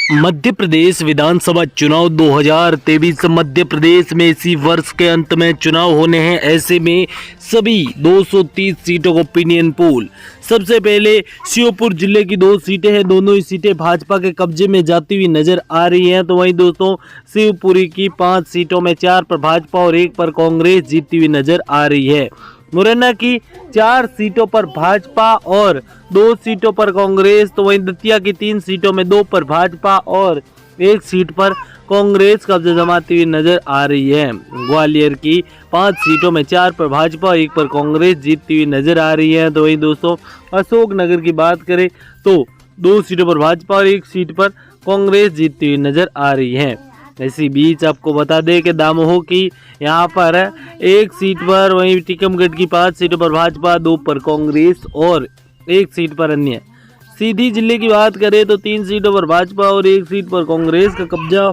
मध्य प्रदेश विधानसभा चुनाव 2023 मध्य प्रदेश में इसी वर्ष के अंत में चुनाव होने हैं। ऐसे में सभी 230 सीटों का ओपिनियन पोल। सबसे पहले श्योपुर जिले की 2 सीटें हैं, दोनों ही सीटें भाजपा के कब्जे में जाती हुई नजर आ रही हैं। तो वहीं दोस्तों शिवपुरी की 5 सीटों में 4 पर भाजपा और 1 पर कांग्रेस जीतती हुई नजर आ रही है। मुरैना की 4 सीटों पर भाजपा और 2 सीटों पर कांग्रेस। तो वहीं दतिया की 3 सीटों में 2 पर भाजपा और 1 सीट पर कांग्रेस कब्जा जमाती हुई नजर आ रही है। ग्वालियर की 5 सीटों में 4 पर भाजपा और 1 पर कांग्रेस जीतती हुई नजर आ रही है। तो वहीं दोस्तों अशोकनगर की बात करें तो 2 सीटों पर भाजपा और 1 सीट पर कांग्रेस जीतती हुई नजर आ रही है। इसी बीच आपको बता दें कि दामोह की यहाँ पर 1 सीट पर, वहीं टीकमगढ़ की 5 सीटों पर भाजपा, 2 पर कांग्रेस और 1 सीट पर अन्य। सीधी जिले की बात करें तो 3 सीटों पर भाजपा और 1 सीट पर कांग्रेस का कब्जा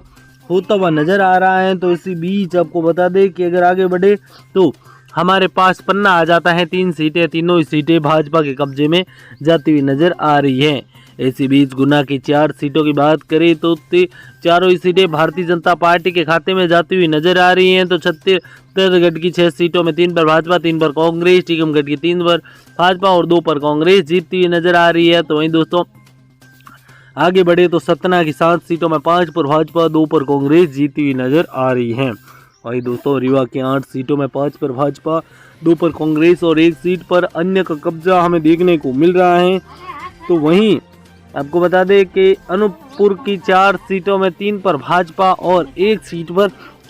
होता हुआ नजर आ रहा है। तो इसी बीच आपको बता दें कि अगर आगे बढ़े तो हमारे पास पन्ना आ जाता है 3 सीटें, तीनों ही सीटें भाजपा के कब्जे में जाती हुई नजर आ रही हैं। इसी बीच गुना की 4 सीटों की बात करें तो चारों ही सीटें भारतीय जनता पार्टी के खाते में जाती हुई नजर आ रही हैं। तो छत्तीसगढ़ की 6 सीटों में 3 पर भाजपा, 3 पर कांग्रेस, टीकमगढ़ की 3 पर भाजपा और 2 पर कांग्रेस जीतती हुई नजर आ रही है। तो वहीं दोस्तों आगे बढ़े तो सतना की 7 सीटों में 5 पर भाजपा, 2 पर कांग्रेस जीतती हुई नजर आ रही है। वहीं दोस्तों रीवा की 8 सीटों में 5 पर भाजपा, 2 पर कांग्रेस और 1 सीट पर अन्य का कब्जा हमें देखने को मिल रहा है। तो वहीं आपको बता दें कि अनूपपुर की 4 सीटों में 3 पर भाजपा और 1 सीट पर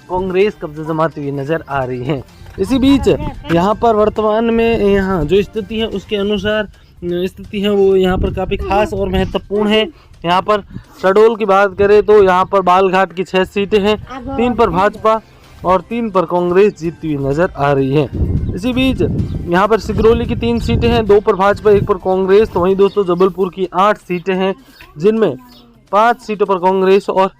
कांग्रेस कब्जा जमाती हुई नजर आ रही है। इसी बीच यहाँ पर वर्तमान में यहाँ जो स्थिति है उसके अनुसार स्थिति है वो यहाँ पर काफ़ी खास और महत्वपूर्ण है। यहाँ पर शहडोल की बात करें तो यहाँ पर बालघाट की 6 सीटें हैं, 3 पर भाजपा और 3 पर कांग्रेस जीतती हुई नजर आ रही है। इसी बीच यहाँ पर सिगरौली की 3 सीटें हैं, 2 पर भाजपा, 1 पर कांग्रेस। तो वहीं दोस्तों जबलपुर की 8 सीटें हैं जिनमें 5 सीटों पर कांग्रेस और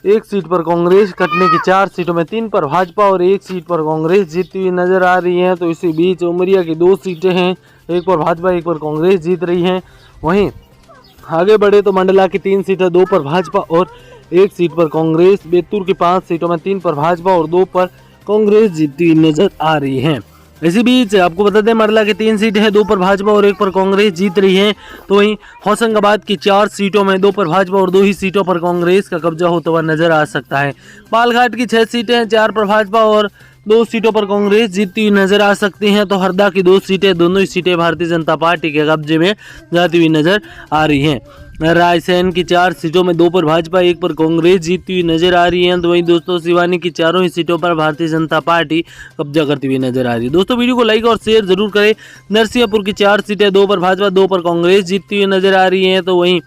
1 सीट पर कांग्रेस कटने की 4 सीटों में 3 पर भाजपा और 1 सीट पर कांग्रेस जीतती हुई नजर आ रही है। तो इसी बीच उमरिया की 2 सीटें हैं, 1 पर भाजपा, 1 पर कांग्रेस जीत रही हैं। वहीं आगे बढ़े तो मंडला की 3 सीटें, 2 पर भाजपा और 1 सीट पर कांग्रेस। बेतुर की 5 सीटों में 3 पर भाजपा और 2 पर कांग्रेस जीतती हुई नजर आ रही है। इसी बीच आपको बता दें मंडला की 3 सीटें हैं, 2 पर भाजपा और 1 पर कांग्रेस जीत रही है। तो वहीं होशंगाबाद की 4 सीटों में 2 पर भाजपा और 2 ही सीटों पर कांग्रेस का कब्जा होता हुआ नजर आ सकता है। बालघाट की 6 सीटें हैं, 4 पर भाजपा और 2 सीटों पर कांग्रेस जीतती हुई नजर आ सकती हैं। तो हरदा की 2 सीटें, दोनों ही सीटें भारतीय जनता पार्टी के कब्जे में जाती हुई नजर आ रही हैं। रायसेन की 4 सीटों में 2 पर भाजपा, 1 पर कांग्रेस जीतती हुई नजर आ रही है। तो वहीं दोस्तों सिवानी की 4 ही सीटों पर भारतीय जनता पार्टी कब्जा करती हुई नजर आ रही है। दोस्तों वीडियो को लाइक और शेयर जरूर करें। नरसिंहपुर की 4 सीटें, 2 पर भाजपा, 2 पर कांग्रेस जीतती हुई नजर आ रही है। तो वहीं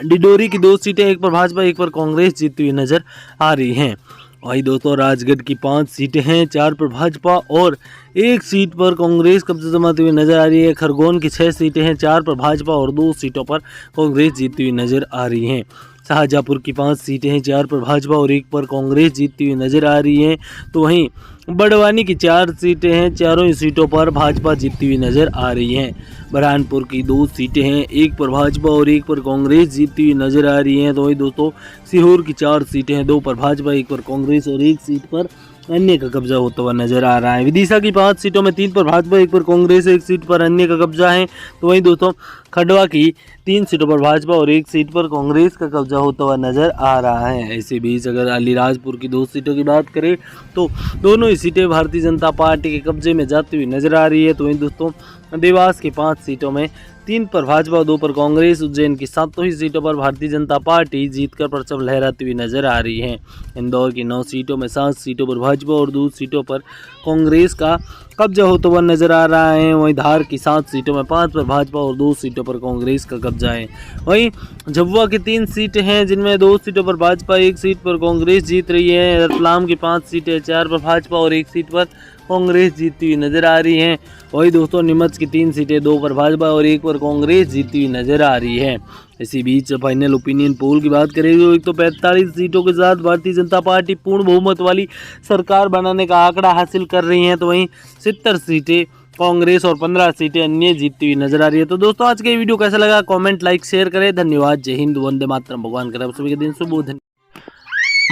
डिडोरी की 2 सीटें, 1 पर भाजपा, 1 पर कांग्रेस जीतती हुई नजर आ रही हैं। वहीं दोस्तों राजगढ़ की 5 सीटें हैं, 4 पर भाजपा और 1 सीट पर कांग्रेस कब्जा जमाती हुई नजर आ रही है। खरगोन की 6 सीटें हैं, 4 पर भाजपा और 2 सीटों पर कांग्रेस जीतती हुई नजर आ रही हैं। शाहजहाँपुर की 5 सीटें हैं, 4 पर भाजपा और 1 पर कांग्रेस जीतती हुई नजर आ रही हैं। तो वहीं बड़वानी की 4 सीटें हैं, चारों ही सीटों पर भाजपा जीतती हुई नजर आ रही हैं। बुरहानपुर की 2 सीटें हैं, 1 पर भाजपा और 1 पर कांग्रेस जीतती हुई नजर आ रही हैं। तो वहीं दोस्तों सीहोर की 4 सीटें हैं, 2 पर भाजपा, 1 पर कांग्रेस और 1 सीट पर अन्य का कब्जा होता हुआ नजर आ रहा है। विदिशा की 5 सीटों में 3 पर भाजपा, 1 पर कांग्रेस, 1 सीट पर अन्य का कब्जा है। तो वहीं दोस्तों खंडवा की 3 सीटों पर भाजपा और 1 सीट पर कांग्रेस का कब्जा होता हुआ नजर आ रहा है। इसी बीच अगर अलीराजपुर की 2 सीटों की बात करें तो दोनों ही सीटें भारतीय जनता पार्टी के कब्जे में जाती हुई नजर आ रही है। तो वहीं दोस्तों देवास की 5 सीटों में 3 पर भाजपा, 2 पर कांग्रेस। उज्जैन की 7 ही सीटों पर भारतीय जनता पार्टी जीतकर परचम लहराती हुई नजर आ रही है। इंदौर की 9 सीटों में 7 सीटों पर भाजपा और 2 सीटों पर कांग्रेस का कब्जा होता हुआ नजर आ रहा है। वहीं धार की 7 सीटों में 5 पर भाजपा और 2 सीटों पर कांग्रेस का कब्जा है। वहीं झाबुआ की 3 सीटें हैं जिनमें 2 सीटों पर भाजपा, 1 सीट पर कांग्रेस जीत रही है। रतलाम की 5 सीटें, 4 पर भाजपा और 1 सीट पर कांग्रेस जीतती हुई नजर आ रही हैं। वही दोस्तों नीमच की 3 सीटें, 2 पर भाजपा और 1 पर कांग्रेस जीतती हुई नजर आ रही है। इसी बीच फाइनल ओपिनियन पोल की बात करें तो 145 सीटों के साथ भारतीय जनता पार्टी पूर्ण बहुमत वाली सरकार बनाने का आंकड़ा हासिल कर रही है। तो वहीं 70 सीटें कांग्रेस और 15 सीटें अन्य जीतती हुई नजर आ रही है। तो दोस्तों आज के वीडियो कैसा लगा कमेंट लाइक शेयर करें। धन्यवाद। जय हिंद, वंदे मातरम। भगवान करे आप सभी के दिन शुभ हो।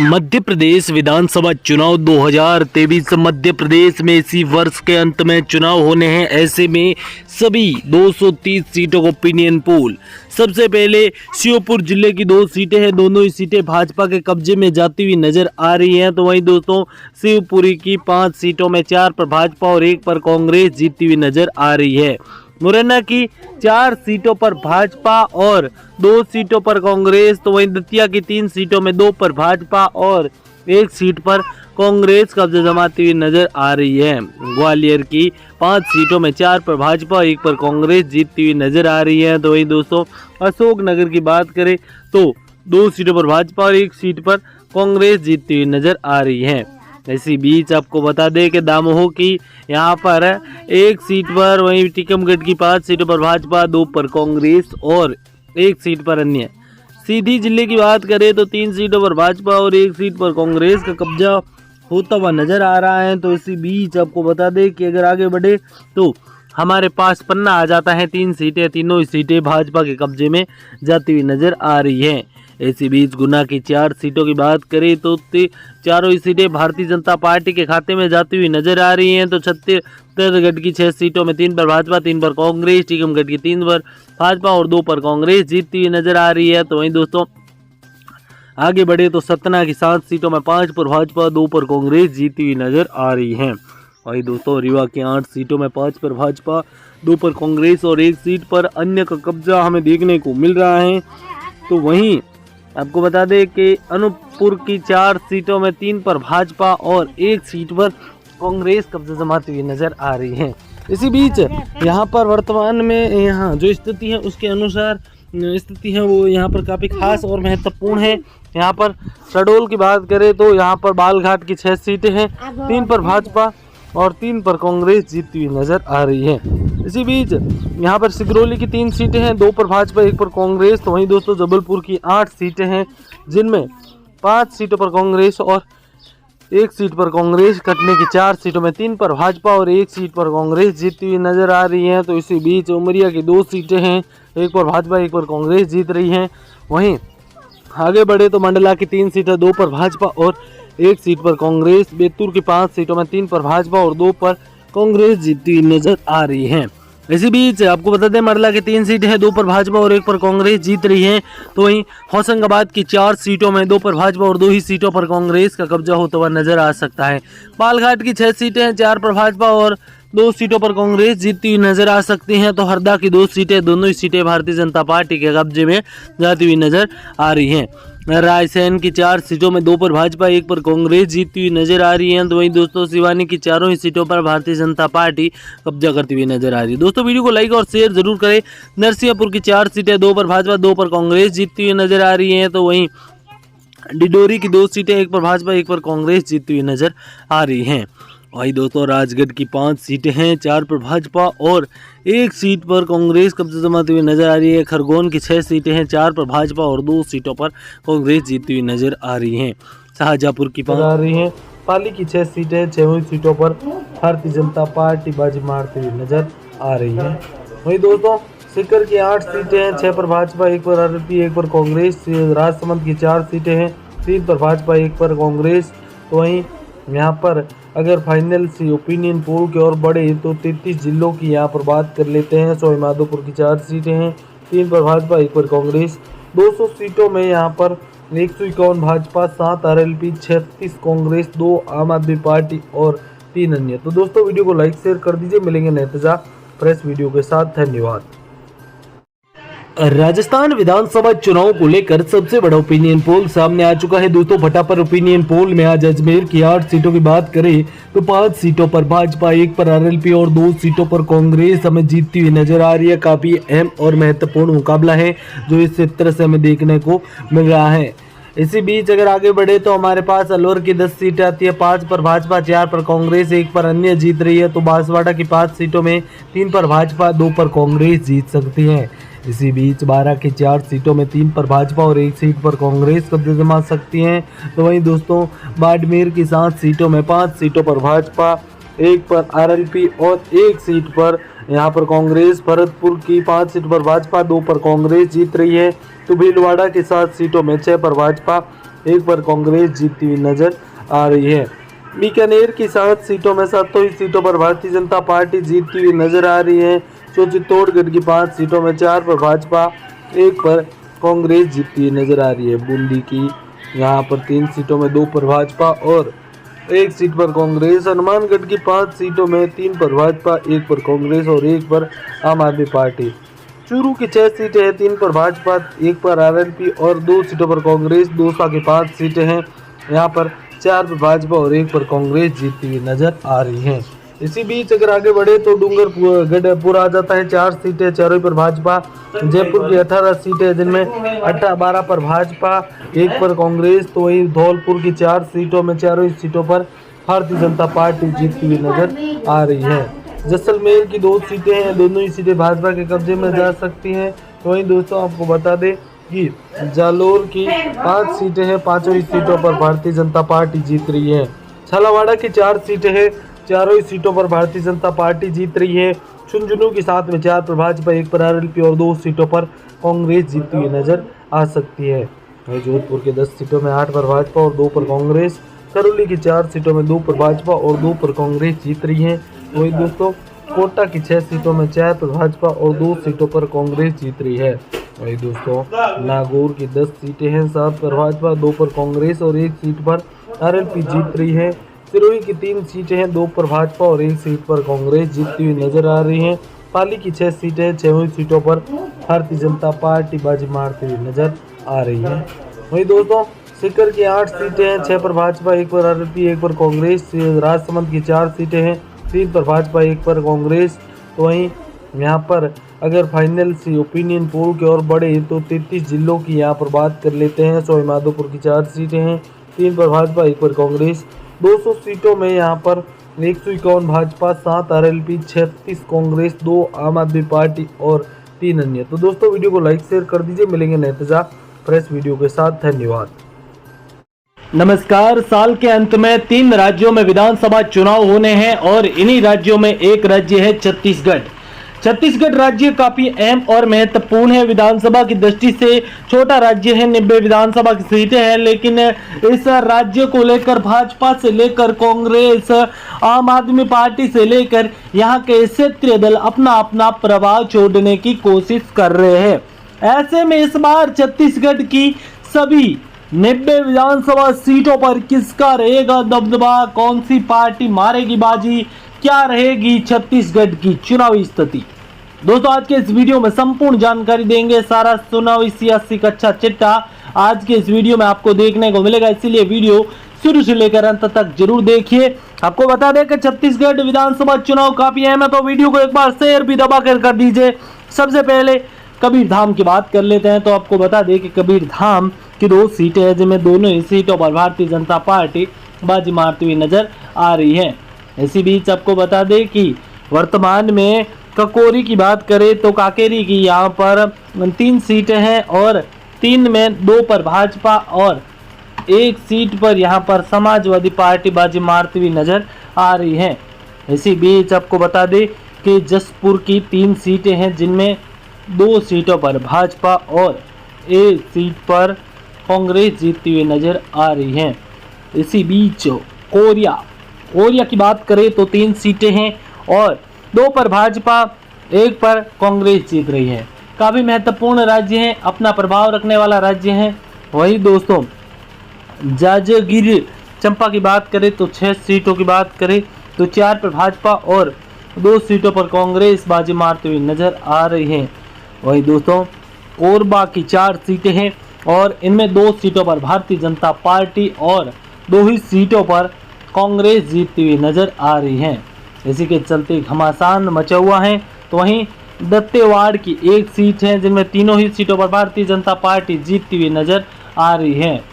मध्य प्रदेश विधानसभा चुनाव 2023 मध्य प्रदेश में इसी वर्ष के अंत में चुनाव होने हैं। ऐसे में सभी 230 सीटों का ओपिनियन पोल। सबसे पहले श्योपुर जिले की 2 सीटें हैं, दोनों ही सीटें भाजपा के कब्जे में जाती हुई नजर आ रही हैं। तो वहीं दोस्तों शिवपुरी की 5 सीटों में 4 पर भाजपा और 1 पर कांग्रेस जीतती हुई नजर आ रही है। मुरैना की 4 सीटों पर भाजपा और 2 सीटों पर कांग्रेस। तो वहीं दतिया की 3 सीटों में 2 पर भाजपा और 1 सीट पर कांग्रेस कब्जा जमाती हुई नजर आ रही है। ग्वालियर की 5 सीटों में 4 पर भाजपा और 1 पर कांग्रेस जीतती हुई नजर आ रही है। तो वहीं दोस्तों अशोकनगर की बात करें तो 2 सीटों पर भाजपा और 1 सीट पर कांग्रेस जीतती हुई नजर आ रही है। इसी बीच आपको बता दें कि दामोह की यहाँ पर 1 सीट पर, वहीं टीकमगढ़ की 5 सीटों पर भाजपा, 2 पर कांग्रेस और 1 सीट पर अन्य। सीधी जिले की बात करें तो 3 सीटों पर भाजपा और 1 सीट पर कांग्रेस का कब्जा होता हुआ नजर आ रहा है। तो इसी बीच आपको बता दें कि अगर आगे बढ़े तो हमारे पास पन्ना आ जाता है 3 सीटें, तीनों ही सीटें भाजपा के कब्जे में जाती हुई नजर आ रही है। इसी बीच गुना की 4 सीटों की बात करें तो चारों ही सीटें भारतीय जनता पार्टी के खाते में जाती हुई नजर आ रही हैं। तो छत्तीसगढ़ की 6 सीटों में 3 पर भाजपा, 3 पर कांग्रेस, टीकमगढ़ की 3 पर भाजपा और 2 पर कांग्रेस जीतती हुई नजर आ रही है। तो वहीं दोस्तों आगे बढ़े तो सतना की 7 सीटों में 5 पर भाजपा, 2 पर कांग्रेस जीतती हुई नजर आ रही है। वहीं दोस्तों रीवा की 8 सीटों में 5 पर भाजपा, 2 पर कांग्रेस और 1 सीट पर अन्य का कब्जा हमें देखने को मिल रहा है। तो वहीं आपको बता दें कि अनूपपुर की 4 सीटों में 3 पर भाजपा और 1 सीट पर कांग्रेस कब्जा जमाती हुई नजर आ रही है। इसी बीच यहाँ पर वर्तमान में यहाँ जो स्थिति है उसके अनुसार स्थिति है वो यहाँ पर काफ़ी खास और महत्वपूर्ण है। यहाँ पर शहडोल की बात करें तो यहाँ पर बालघाट की 6 सीटें हैं, 3 पर भाजपा और 3 पर कांग्रेस जीतती हुई नजर आ रही है। इसी बीच यहाँ पर सिगरौली की 3 सीटें हैं, 2 पर भाजपा, 1 पर कांग्रेस। तो वहीं दोस्तों जबलपुर की 8 सीटें हैं जिनमें 5 सीटों पर कांग्रेस और 1 सीट पर कांग्रेस। कटनी की 4 सीटों में 3 पर भाजपा और 1 सीट पर कांग्रेस जीतती हुई नजर आ रही है। तो इसी बीच उमरिया की 2 सीटें हैं, 1 पर भाजपा, 1 पर कांग्रेस जीत रही हैं। वहीं आगे बढ़े तो मंडला की 3 सीटें, 2 पर भाजपा और 1 सीट पर कांग्रेस। बेतुर की 5 सीटों में 3 पर भाजपा और 2 पर कांग्रेस जीतती हुई नजर आ रही है। इसी बीच आपको बता दें मंडला की 3 सीटें हैं, 2 पर भाजपा और 1 पर कांग्रेस जीत रही है। तो वहीं होशंगाबाद की 4 सीटों में 2 पर भाजपा और 2 ही सीटों पर कांग्रेस का कब्जा होता हुआ नजर आ सकता है। बालघाट की 6 सीटें हैं, 4 पर भाजपा और 2 सीटों पर कांग्रेस जीतती हुई नजर आ सकती हैं। तो हरदा की 2 सीटें, दोनों ही सीटें भारतीय जनता पार्टी के कब्जे में जाती हुई नजर आ रही हैं। रायसेन की 4 सीटों में 2 पर भाजपा, 1 पर कांग्रेस जीतती हुई नजर आ रही है। तो वहीं दोस्तों सिवानी की 4 ही सीटों पर भारतीय जनता पार्टी कब्जा करती हुई नजर आ रही है। दोस्तों वीडियो को लाइक और शेयर जरूर करें। नरसिंहपुर की 4 सीटें, 2 पर भाजपा, 2 पर कांग्रेस जीतती हुई नजर आ रही है। तो वहीं डिडोरी की 2 सीटें, 1 पर भाजपा, 1 पर कांग्रेस जीतती हुई नजर आ रही हैं। वही दोस्तों राजगढ़ की 5 सीटें हैं, 4 पर भाजपा और 1 सीट पर कांग्रेस कब्जा जमाती हुई नजर आ रही है। खरगोन की 6 सीटें हैं, 4 पर भाजपा और 2 सीटों पर कांग्रेस जीतती हुई नजर आ रही हैं। शाहजहाँपुर की 5 आ रही हैं। पाली की 6 सीटें, 6 सीटों पर भारतीय जनता पार्टी बाजी मारती हुई नजर आ रही है। वही दोस्तों सीकर की 8 सीटें हैं, 6 पर भाजपा, 1 पर आरएलपी, 1 पर कांग्रेस। राजसमंद की 4 सीटें हैं, 3 पर भाजपा, 1 पर कांग्रेस। तो वहीं यहाँ पर अगर फाइनल सी ओपिनियन पोल की ओर बढ़े तो 33 जिलों की यहाँ पर बात कर लेते हैं। सवाई माधोपुर की 4 सीटें हैं, 3 पर भाजपा, 1 पर कांग्रेस। 200 सीटों में यहाँ पर 151 भाजपा, 7 आरएलपी, 36 कांग्रेस, 2 आम आदमी पार्टी और 3 अन्य। तो दोस्तों वीडियो को लाइक शेयर कर दीजिए। मिलेंगे नतीजा प्रेस वीडियो के साथ। धन्यवाद। राजस्थान विधानसभा चुनाव को लेकर सबसे बड़ा ओपिनियन पोल सामने आ चुका है। दोस्तों फटाफट ओपिनियन पोल में आज अजमेर की 8 सीटों की बात करें तो 5 सीटों पर भाजपा, 1 पर आरएलपी और 2 सीटों पर कांग्रेस हमें जीतती हुई नजर आ रही है। काफी अहम और महत्वपूर्ण मुकाबला है जो इस तरह से हमें देखने को मिल रहा है। इसी बीच अगर आगे बढ़े तो हमारे पास अलवर की 10 सीटें आती है, 5 पर भाजपा, 4 पर कांग्रेस, 1 पर अन्य जीत रही है। तो बांसवाड़ा की 5 सीटों में 3 पर भाजपा, 2 पर कांग्रेस जीत सकती है। इसी बीच 12 की 4 सीटों में 3 पर भाजपा और 1 सीट पर कांग्रेस कब्जा जमा सकती हैं। तो वहीं दोस्तों बाड़मेर की 7 सीटों में 5 सीटों पर भाजपा, एक पर आरएलपी और एक सीट पर यहाँ पर कांग्रेस। भरतपुर की 5 सीट पर भाजपा, 2 पर कांग्रेस जीत रही है। तो भीलवाड़ा की 7 सीटों में 6 पर भाजपा, 1 पर कांग्रेस जीतती हुई नजर आ रही है। बीकानेर की 7 सीटों में 7 ही सीटों पर भारतीय जनता पार्टी जीतती हुई नजर आ रही है। तो चित्तौड़गढ़ की 5 सीटों में 4 पर भाजपा, 1 पर कांग्रेस जीतती हुई नजर आ रही है। बूंदी की यहाँ पर 3 सीटों में 2 पर भाजपा और 1 सीट पर कांग्रेस। हनुमानगढ़ की 5 सीटों में 3 पर भाजपा, 1 पर कांग्रेस और 1 पर आम आदमी पार्टी। चूरू की 6 सीटें हैं, 3 पर भाजपा, 1 पर आरएलपी और 2 सीटों पर कांग्रेस। दौसा की 5 सीटें हैं, यहाँ पर 4 पर भाजपा और 1 पर कांग्रेस जीतती हुई नजर आ रही हैं। इसी बीच अगर आगे बढ़े तो डूंगरपुर आ जाता है, 4 सीटें, चारों पर भाजपा। जयपुर की 18 सीटें, जिनमें 12 पर भाजपा, 1 पर कांग्रेस। तो वहीं धौलपुर की 4 सीटों में चारों सीटों पर भारतीय जनता पार्टी जीतती हुई नजर आ रही है। जैसलमेर की 2 सीटें हैं, दोनों ही सीटें भाजपा के कब्जे में जा सकती हैं। तो वहीं दोस्तों आपको बता दें कि जालोर की 5 सीटें हैं, 5 सीटों पर भारतीय जनता पार्टी जीत रही है। झालावाड़ की 4 सीटें हैं, चारों ही सीटों पर भारतीय जनता पार्टी जीत रही है। झुंझुनू की 7 में 4 पर भाजपा, 1 पर आरएलपी और 2 सीटों पर कांग्रेस जीतती हुई नजर आ सकती है। जोधपुर के 10 सीटों में 8 पर भाजपा और 2 पर कांग्रेस। करौली की 4 सीटों में 2 पर भाजपा और 2 पर कांग्रेस जीत रही है। वही दोस्तों कोटा की 6 सीटों में 4 पर भाजपा और 2 सीटों पर कांग्रेस जीत रही है। वही दोस्तों नागौर की 10 सीटें हैं, 7 पर भाजपा, 2 पर कांग्रेस और 1 सीट पर आरएलपी जीत रही है। सिरोही की 3 सीटें हैं, 2 पर भाजपा और 1 सीट पर कांग्रेस जीतती हुई नजर आ रही हैं। पाली की 6 सीटें हैं, 6 सीटों पर भारतीय जनता पार्टी बाजी मारती हुई नजर आ रही है। वही दोस्तों सीकर की 8 सीटें हैं, 6 पर भाजपा, 1 पर आरएलपी, 1 पर कांग्रेस। राजसमंद की 4 सीटें हैं, 3 पर भाजपा, 1 पर कांग्रेस। तो वहीं यहाँ पर अगर फाइनल सी ओपिनियन पोल की ओर बढ़े तो 33 जिलों की यहाँ पर बात कर लेते हैं। सवाई माधोपुर की 4 सीटें हैं, 3 पर भाजपा, 1 पर कांग्रेस। 200 सीटों में यहाँ पर 151 भाजपा, 7 आरएलपी, 36 कांग्रेस, 2 आम आदमी पार्टी और 3 अन्य। तो दोस्तों वीडियो को लाइक शेयर कर दीजिए। मिलेंगे नए ताजा फ्रेश वीडियो के साथ। धन्यवाद। नमस्कार। साल के अंत में 3 राज्यों में विधानसभा चुनाव होने हैं और इन्हीं राज्यों में एक राज्य है छत्तीसगढ़। छत्तीसगढ़ राज्य काफी अहम और महत्वपूर्ण है। विधानसभा की दृष्टि से छोटा राज्य है, 90 विधानसभा की सीटें हैं, लेकिन इस राज्य को लेकर भाजपा से लेकर कांग्रेस, आम आदमी पार्टी से लेकर यहाँ के क्षेत्रीय दल अपना अपना प्रभाव छोड़ने की कोशिश कर रहे हैं। ऐसे में इस बार छत्तीसगढ़ की सभी 90 विधानसभा सीटों पर किसका रहेगा दबदबा, कौन सी पार्टी मारेगी बाजी, क्या रहेगी छत्तीसगढ़ की चुनावी स्थिति। दोस्तों आज के इस वीडियो में संपूर्ण जानकारी देंगे, सारा चुनावी सियासी का अच्छा चिट्ठा आज के इस वीडियो में आपको देखने को मिलेगा, इसीलिए वीडियो शुरू से लेकर अंत तक जरूर देखिए। आपको बता दें कि छत्तीसगढ़ विधानसभा चुनाव काफी अहम है, तो वीडियो को एक बार शेयर भी दबा कर दीजिए। सबसे पहले कबीरधाम की बात कर लेते हैं। तो आपको बता दें कि कबीरधाम की 2 सीटें हैं, जिनमें दोनों ही सीटों पर भारतीय जनता पार्टी बाजी मारती हुई नजर आ रही है। इसी बीच आपको बता दें कि वर्तमान में ककोरी की बात करें तो काकेरी की यहाँ पर 3 सीटें हैं और 3 में 2 पर भाजपा और 1 सीट पर यहाँ पर समाजवादी पार्टी बाजी मारती हुई नजर आ रही है। इसी बीच आपको बता दें कि जसपुर की 3 सीटें हैं, जिनमें 2 सीटों पर भाजपा और 1 सीट पर कांग्रेस जीतती हुई नजर आ रही है। इसी बीच कोरिया की बात करें तो 3 सीटें हैं और 2 पर भाजपा, 1 पर कांग्रेस जीत रही है। काफ़ी महत्वपूर्ण राज्य है, अपना प्रभाव रखने वाला राज्य है। वही दोस्तों जांजगीर चंपा की बात करें तो 6 सीटों की बात करें तो 4 पर भाजपा और 2 सीटों पर कांग्रेस बाजी मारते हुए नजर आ रही है। वही दोस्तों कोरबा की 4 सीटें हैं और इनमें 2 सीटों पर भारतीय जनता पार्टी और 2 ही सीटों पर कांग्रेस जीतती हुई नजर आ रही है। इसी के चलते घमासान मचा हुआ है। तो वहीं दत्तेवाड़ की 1 सीट है, जिनमें तीनों ही सीटों पर भारतीय जनता पार्टी जीतती हुई नजर आ रही है।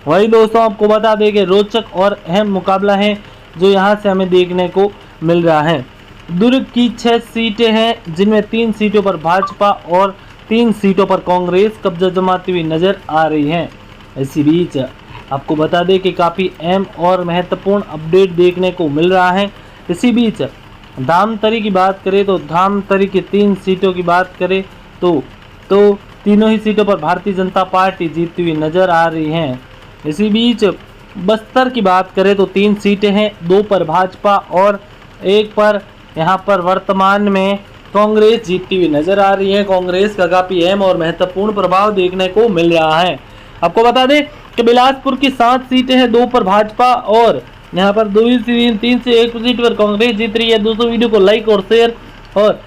वही दोस्तों आपको बता दें कि रोचक और अहम मुकाबला है जो यहाँ से हमें देखने को मिल रहा है। दुर्ग की 6 सीटें हैं, जिनमें 3 सीटों पर भाजपा और 3 सीटों पर कांग्रेस कब्जा जमाती हुई नजर आ रही है। इसी बीच आपको बता दें कि काफ़ी अहम और महत्वपूर्ण अपडेट देखने को मिल रहा है। इसी बीच धामतरी की बात करें तो धामतरी की 3 सीटों की बात करें तो तीनों ही सीटों पर भारतीय जनता पार्टी जीतती हुई नजर आ रही है। इसी बीच बस्तर की बात करें तो 3 सीटें हैं, 2 पर भाजपा और 1 पर यहाँ पर वर्तमान में कांग्रेस जीतती हुई नजर आ रही है। कांग्रेस का काफी अहम और महत्वपूर्ण प्रभाव देखने को मिल रहा है। आपको बता दें कि बिलासपुर की 7 सीटें हैं, 2 पर भाजपा और यहाँ पर 2 से 3 से 1 सीट पर कांग्रेस जीत रही है। दोस्तों वीडियो को लाइक और शेयर और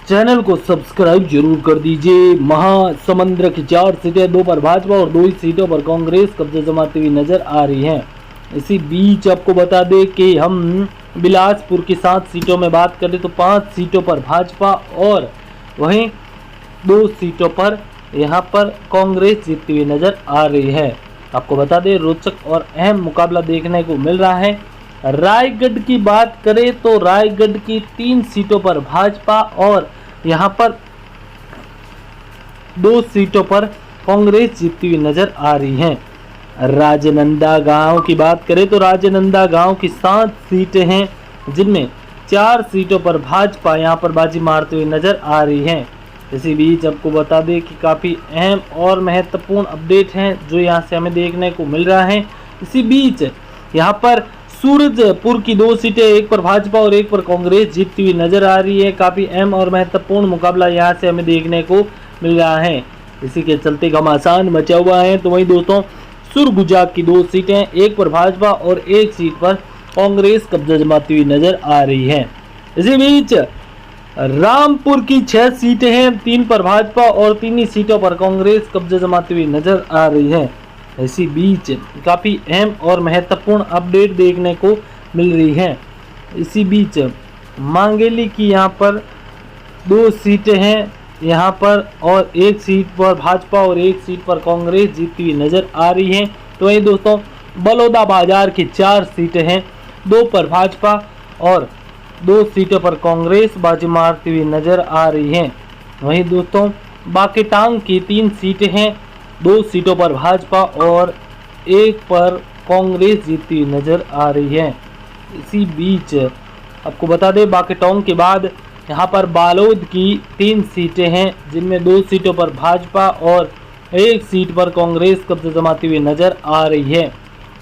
चैनल को सब्सक्राइब जरूर कर दीजिए। महासमुंद की 4 सीटें, 2 पर भाजपा और 2 ही सीटों पर कांग्रेस कब्जा जमाती हुई नजर आ रही है। इसी बीच आपको बता दें कि हम बिलासपुर की 7 सीटों में बात करें तो 5 सीटों पर भाजपा और वहीं 2 सीटों पर यहाँ पर कांग्रेस जीतती हुई नजर आ रही है। आपको बता दें रोचक और अहम मुकाबला देखने को मिल रहा है। रायगढ़ की बात करें तो रायगढ़ की 3 सीटों पर भाजपा और यहाँ पर 2 सीटों पर कांग्रेस जीतती हुई नजर आ रही है। राजनंदा गांव की बात करें तो राजनंदा गांव की 7 सीटें हैं, जिनमें 4 सीटों पर भाजपा यहाँ पर बाजी मारती हुई नजर आ रही है। इसी बीच आपको बता दें कि काफ़ी अहम और महत्वपूर्ण अपडेट हैं जो यहाँ से हमें देखने को मिल रहा है। इसी बीच यहाँ पर सूरजपुर की 2 सीटें, 1 पर भाजपा और 1 पर कांग्रेस जीतती हुई नजर आ रही है। काफ़ी अहम और महत्वपूर्ण मुकाबला यहाँ से हमें देखने को मिल रहा है। इसी के चलते घमासान मचा हुआ है। तो वहीं दोस्तों सुरगुजा की 2 सीटें, 1 पर भाजपा और 1 सीट पर कांग्रेस कब्जा जमाती हुई नजर आ रही है। इसी बीच रामपुर की 6 सीटें हैं, 3 पर भाजपा और 3 ही सीटों पर कांग्रेस कब्जा जमाती हुई नजर आ रही है। इसी बीच काफ़ी अहम और महत्वपूर्ण अपडेट देखने को मिल रही है। इसी बीच मांगेली की यहाँ पर 2 सीटें हैं यहाँ पर और 1 सीट पर भाजपा और 1 सीट पर कांग्रेस जीतती हुई नजर आ रही है। तो वहीं दोस्तों बलौदा बाजार की 4 सीटें हैं, 2 पर भाजपा और 2 सीटों पर कांग्रेस बाजी मारती हुई नजर आ रही है। वहीं दोस्तों बाकेटांग की 3 सीटें हैं, 2 सीटों पर भाजपा और 1 पर कांग्रेस जीतती हुई नजर आ रही है। इसी बीच आपको बता दें बाकेटांग के बाद यहाँ पर बालोद की 3 सीटें हैं, जिनमें 2 सीटों पर भाजपा और 1 सीट पर कांग्रेस कब्जा जमाती हुई नजर आ रही है।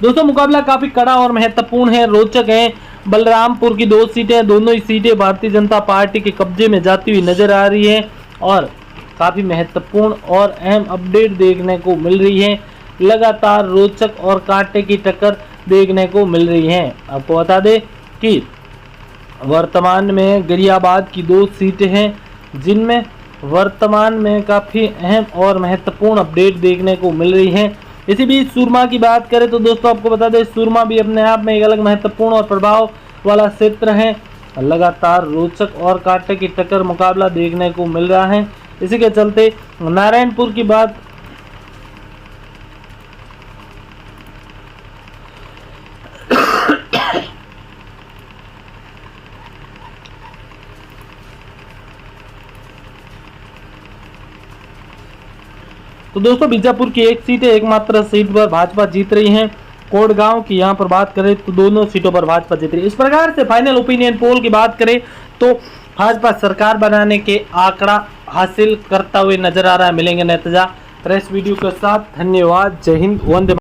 दोस्तों मुकाबला काफ़ी कड़ा और महत्वपूर्ण है, रोचक है। बलरामपुर की 2 सीटें, दोनों ही सीटें भारतीय जनता पार्टी के कब्जे में जाती हुई नजर आ रही है और काफ़ी महत्वपूर्ण और अहम अपडेट देखने को मिल रही है। लगातार रोचक और कांटे की टक्कर देखने को मिल रही है। आपको बता दें कि वर्तमान में गरियाबाद की 2 सीटें हैं, जिनमें वर्तमान में काफ़ी अहम और महत्वपूर्ण अपडेट देखने को मिल रही है। इसी बीच सुरमा की बात करें तो दोस्तों आपको बता दें सुरमा भी अपने आप में एक अलग महत्वपूर्ण और प्रभाव वाला क्षेत्र है। लगातार रोचक और कांटे की टक्कर मुकाबला देखने को मिल रहा है। इसी के चलते नारायणपुर की बात तो दोस्तों बीजापुर की 1 सीट है, एकमात्र सीट पर भाजपा जीत रही है। कोटगांव की यहाँ पर बात करें तो दोनों सीटों पर भाजपा जीत रही है। इस प्रकार से फाइनल ओपिनियन पोल की बात करें तो भाजपा सरकार बनाने के आंकड़ा हासिल करता हुए नजर आ रहा है। मिलेंगे नतीजा प्रेस वीडियो के साथ। धन्यवाद। जय हिंद। वंदे